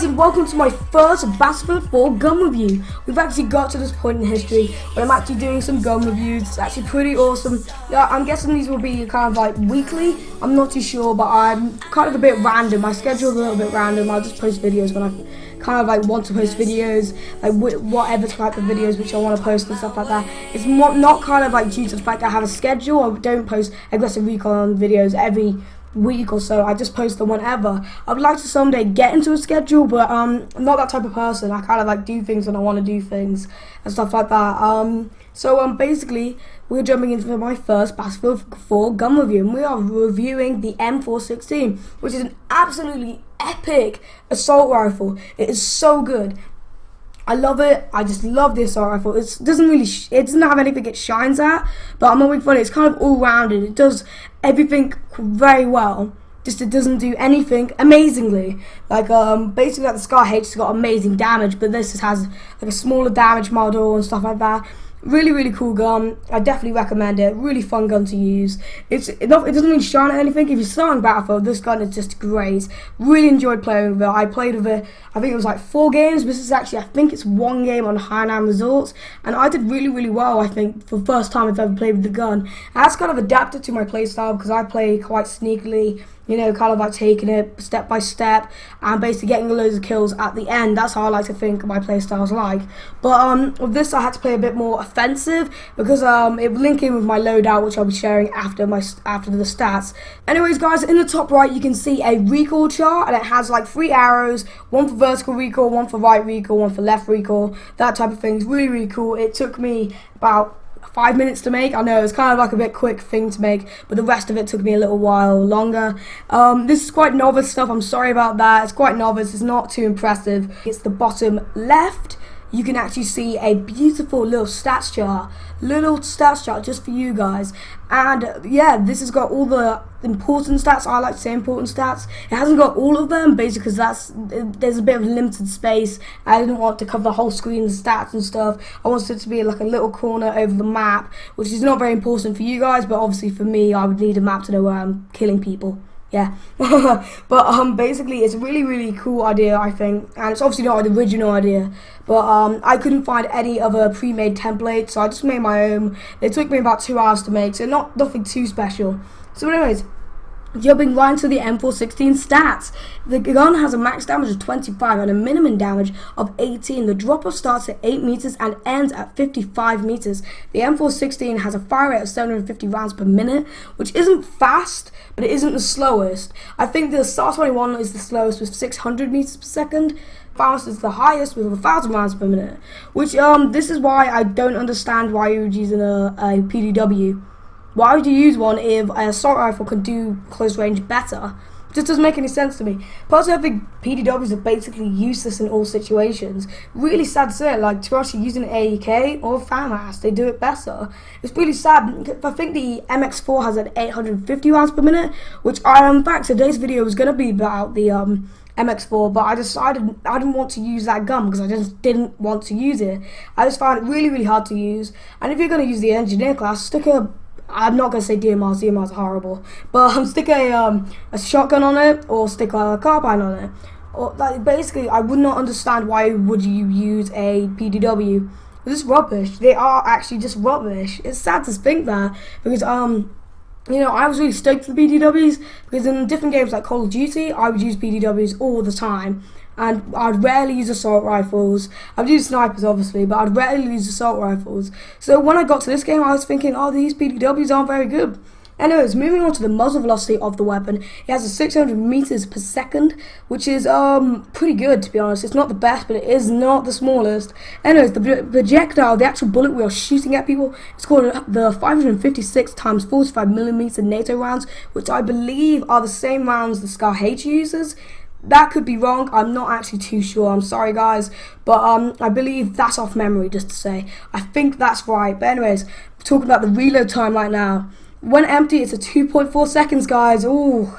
guys, and welcome to my first Battlefield 4 gun review. We've actually got to this point in history where I'm actually doing some gun reviews. It's actually pretty awesome. Yeah, I'm guessing these will be kind of like weekly. I'm not too sure, but I'm kind of a bit random. My schedule's a little bit random. I'll just post videos when I kind of like want to post videos, like whatever type of videos which I want to post and stuff like that. It's not kind of like due to the fact I have a schedule. I don't post aggressive recon videos every week or so. I just post them whenever. I would like to someday get into a schedule, but I'm not that type of person. I kind of like do things when I want to do things and stuff like that. So basically we're jumping into my first Battlefield 4 gun review, and we are reviewing the M416, which is an absolutely epic assault rifle. It is so good. I love it. I just love the assault rifle. It doesn't have anything it shines at, but I'm not being funny. It's kind of all rounded. It does everything very well. Just it doesn't do anything amazingly. Like basically like the Scar H has got amazing damage, but this has like a smaller damage model and stuff like that. Really cool gun. I definitely recommend it. Really fun gun to use. It doesn't really shine at anything. If you're starting Battlefield, this gun is just great. Really enjoyed playing with it. I played with it, I think it was like 4 games. This is actually, I think it's 1 game on Hainan Resorts, and I did really well, I think, for the first time I've ever played with the gun. And that's kind of adapted to my playstyle because I play quite sneakily, you know, kind of like taking it step by step and basically getting loads of kills at the end. That's how I like to think my playstyle's like. But with this I had to play a bit more offensive because it will link in with my loadout, which I'll be sharing after the stats. Anyways guys, in the top right you can see a recoil chart, and it has like 3 arrows, one for vertical recoil, one for right recoil, one for left recoil, that type of thing. It's really cool. It took me about 5 minutes to make. I know it's kind of like a bit quick thing to make, but the rest of it took me a little while longer. This is quite novice stuff. I'm sorry about that. It's quite novice. It's not too impressive. It's the bottom left. You can actually see a beautiful little stats chart just for you guys. And yeah, this has got all the important stats. I like to say important stats. It hasn't got all of them, basically because there's a bit of limited space. I didn't want to cover the whole screen, the stats and stuff. I wanted it to be like a little corner over the map, which is not very important for you guys, but obviously for me, I would need a map to know where I'm killing people. Yeah, but basically it's a really cool idea, I think, and it's obviously not an original idea, but I couldn't find any other pre-made templates, so I just made my own. It took me about 2 hours to make, so nothing too special. So anyways, jumping right into the M416 stats. The gun has a max damage of 25 and a minimum damage of 18. The drop off starts at 8 meters and ends at 55 meters. The M416 has a fire rate of 750 rounds per minute, which isn't fast, but it isn't the slowest. I think the SAR 21 is the slowest with 600 meters per second. Fast is the highest with 1,000 rounds per minute, which this is why I don't understand why you're using a PDW. Why would you use one if an assault rifle can do close range better? It just doesn't make any sense to me. Personally, I think PDWs are basically useless in all situations. Really sad to say it, like to actually using an AEK or a FAMAS, they do it better. It's really sad. I think the MX4 has an 850 rounds per minute, which in fact today's video was going to be about the MX4, but I decided I didn't want to use that gun because I just didn't want to use it. I just found it really hard to use, and if you're going to use the engineer class, I'm not going to say DMRs are horrible, but stick a shotgun on it or stick a carbine on it. Or like basically, I would not understand why would you use a PDW. This is rubbish. They are actually just rubbish. It's sad to think that because you know, I was really stoked for the PDWs because in different games like Call of Duty, I would use PDWs all the time. And I'd rarely use assault rifles. I'd use snipers obviously, but I'd rarely use assault rifles. So when I got to this game, I was thinking, oh, these PDWs aren't very good. Anyways, moving on to the muzzle velocity of the weapon. It has a 600 meters per second, which is pretty good, to be honest. It's not the best, but it is not the smallest. Anyways, the projectile, the actual bullet we are shooting at people, it's called the 556 times 45mm NATO rounds, which I believe are the same rounds the Scar H uses. That could be wrong. I'm not actually too sure. I'm sorry, guys, but I believe that's off memory. Just to say, I think that's right. But anyways, we're talking about the reload time right now. When empty, it's a 2.4 seconds, guys. Ooh,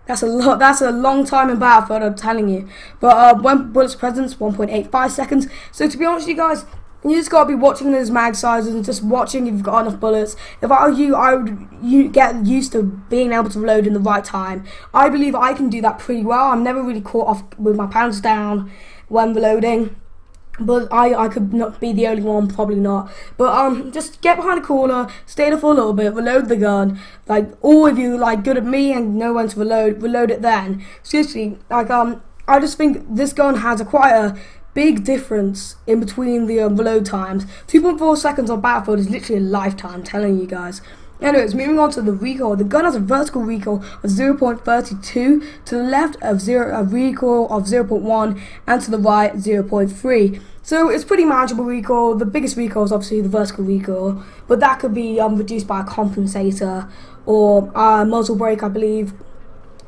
that's a lot. That's a long time in Battlefield, I'm telling you. But when bullets present, 1.85 seconds. So to be honest with you guys, You just gotta be watching those mag sizes and just watching if you've got enough bullets. If I were you, I would get used to being able to reload in the right time. I believe I can do that pretty well. I'm never really caught off with my pants down when reloading. But I could not be the only one, probably not. But just get behind a corner, stay there for a little bit, reload the gun. Like, or if you like good at me and know when to reload it then. Seriously, like I just think this gun has quite a big difference in between the reload times. 2.4 seconds on Battlefield is literally a lifetime, I'm telling you guys. Anyways, moving on to the recoil. The gun has a vertical recoil of 0.32, to the left a recoil of 0.1, and to the right 0.3. So it's pretty manageable recoil. The biggest recoil is obviously the vertical recoil, but that could be reduced by a compensator or muzzle brake, I believe.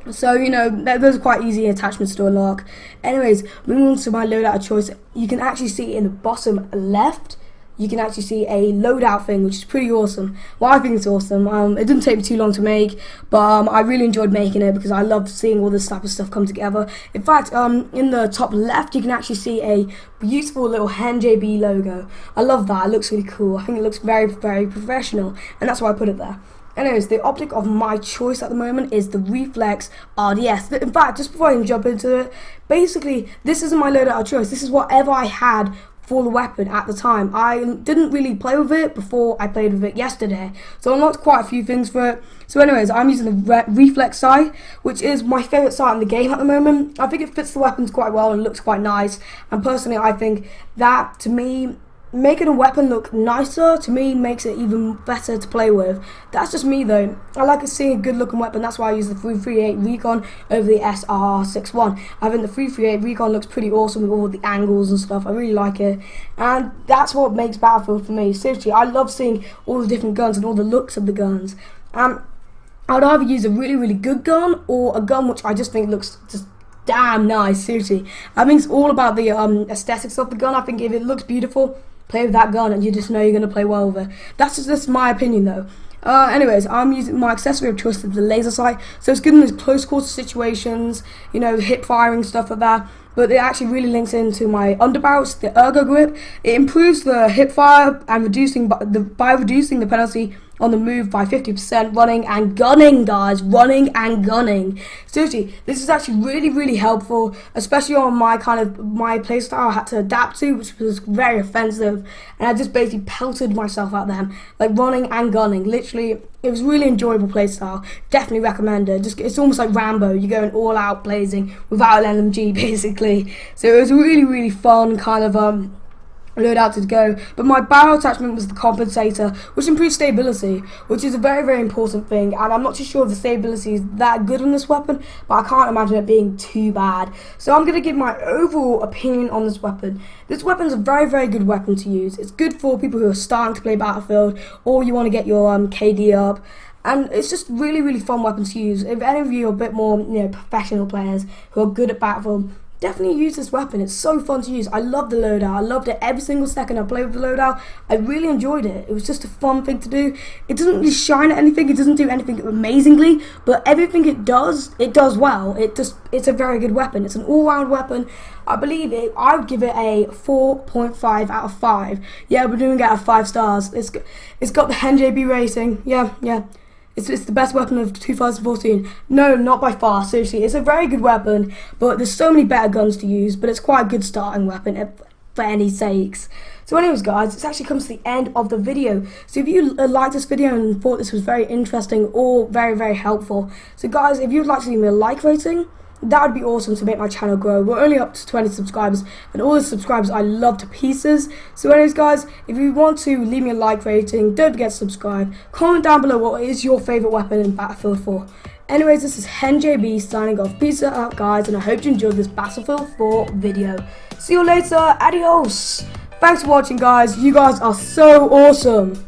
So, you know, those are quite easy attachments to unlock. Anyways, moving on to my loadout of choice, you can actually see in the bottom left, you can actually see a loadout thing, which is pretty awesome. Well, I think it's awesome. It didn't take me too long to make, but I really enjoyed making it because I love seeing all this type of stuff come together. In fact, in the top left, you can actually see a beautiful little NJB logo. I love that. It looks really cool. I think it looks very, very professional, and that's why I put it there. Anyways, the optic of my choice at the moment is the Reflex RDS. In fact, just before I even jump into it, basically, this isn't my loadout of choice. This is whatever I had for the weapon at the time. I didn't really play with it before I played with it yesterday, so I unlocked quite a few things for it. So anyways, I'm using the Reflex sight, which is my favourite sight in the game at the moment. I think it fits the weapons quite well and looks quite nice, and personally I think that, to me, making a weapon look nicer, to me, makes it even better to play with. That's just me though. I like seeing a good looking weapon. That's why I use the 338 Recon over the SR61. I think the 338 Recon looks pretty awesome with all the angles and stuff. I really like it, and that's what makes Battlefield for me. Seriously, I love seeing all the different guns and all the looks of the guns. I'd either use a really, really good gun or a gun which I just think looks just damn nice. Seriously, I think it's all about the aesthetics of the gun. I think if it looks beautiful, play with that gun and you just know you're going to play well with it. That's just my opinion though. Anyways, I'm using my accessory of choice, the laser sight. So it's good in those close quarter situations, you know, hip firing, stuff like that. But it actually really links into my underbarrels, the ergo grip. It improves the hip fire and reducing the penalty on the move by 50%, running and gunning, guys, running and gunning. Seriously, this is actually really, really helpful, especially on my playstyle I had to adapt to, which was very offensive, and I just basically pelted myself at them, like running and gunning. Literally, it was really enjoyable playstyle. Definitely recommend it. It's almost like Rambo. You're going all out blazing without an LMG, basically. So it was really, really fun kind of loadout to go. But my barrel attachment was the compensator, which improves stability, which is a very, very important thing, and I'm not too sure if the stability is that good on this weapon, but I can't imagine it being too bad. So I'm going to give my overall opinion on this weapon. This weapon is a very, very good weapon to use. It's good for people who are starting to play Battlefield, or you want to get your KD up, and it's just really, really fun weapon to use. If any of you are a bit more, you know, professional players who are good at Battlefield, definitely use this weapon. It's so fun to use. I love the loadout. I loved it every single second I played with the loadout. I really enjoyed it. It was just a fun thing to do. It doesn't really shine at anything. It doesn't do anything amazingly, but everything it does well. It's a very good weapon. It's an all-round weapon. I believe it. I would give it a 4.5 out of 5. Yeah, we're doing it out of 5 stars. It's got the NJB rating. Yeah. It's the best weapon of 2014. No, not by far, seriously. It's a very good weapon, but there's so many better guns to use, but it's quite a good starting weapon for any sakes. So anyways, guys, this actually comes to the end of the video. So if you liked this video and thought this was very interesting or very, very helpful, so guys, if you'd like to leave me a like rating, that would be awesome to make my channel grow. We're only up to 20 subscribers, and all the subscribers I love to pieces. So anyways, guys, if you want to leave me a like rating, don't forget to subscribe. Comment down below what is your favourite weapon in Battlefield 4. Anyways, this is NJB signing off. Peace out, guys, and I hope you enjoyed this Battlefield 4 video. See you later. Adios. Thanks for watching, guys. You guys are so awesome.